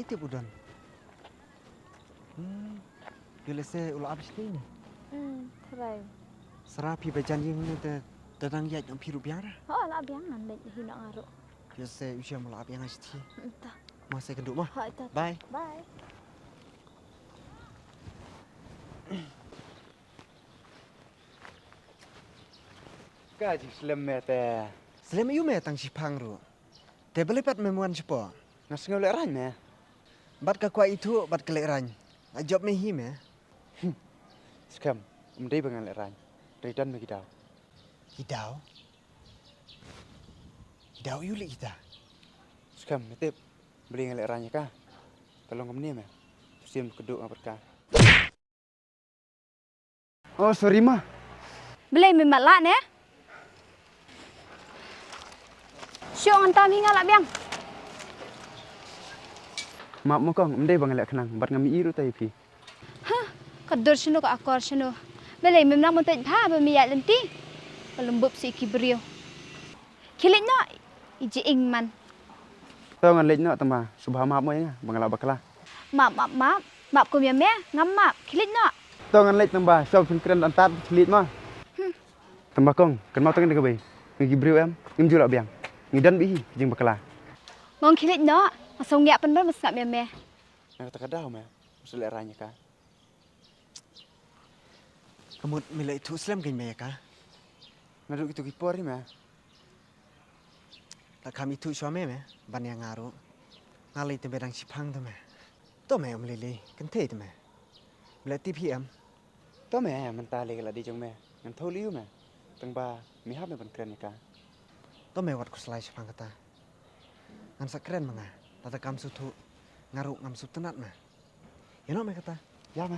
tiap udan. Bila saya ulah abis ni. Terai. Serapi berjanji ni dadang ya yang piru biara. Oh, lah biangan dek hina ngaru. Bila saya usia mula abi yang asiti. Entah. Mas saya keduk mah. Bye. Bye. Bye. Kaji selemete. Selama you me tang sipang ru. Te belepat memuan siapa? Nasi ngolek ran me. Bat ka kuat itu bat kelek rany. Job me hi me. Skam, umdai bangan lek ran. Ridan me gidau. Hidau. Hidau you lek kita. Skam, metip beli ngelek rannya kah? Tolong kemni me. Sim keduk ngapet kah? Oh, sorry mah. Belai memang lah ne. Syok ngantam hingga lah biang. Maaf mo kong, umdai bangan lek kenang. Bat ngami iru tai pi. Kadur sino ka akor sino. Belai memang mau tak dah bermiat lenti. Pelembut si kibrio. Kilit no iji ingman. Tahu ngan lek no tama. Subha maaf mo ya, bangan lek bakala. Maaf ko miam me. Ngam maaf. Kilit no. Tahu ngan lek tamba. Syok pengkeren antat kilit mah. Tamba kong, kan mau tangan dekabai. Ngigi brio em, ngim lak biang. Ngidan bihi, jeng bakala. Ngong kilit no. Masong ngiak pen ber masak miam me. Nak tak ada me. Musul lek rannya kah? Kamu mila itu Islam gini me ka? Ngaduk itu kipori me. Tak kami itu suami me. Ban yang ngaru. Ngalai te bedang sipang tu me. To me om lili. Kente tu me. Mila tipi em. To me mentah lek la di jeng me. Ngan thau liu me. Tengba mihap me pengkeren kah? To me wat kuslai sipang kata. Ngan sakren menga. Tata kam sutu ngaru ngam sutenat me. Ya no me kata. Ya me.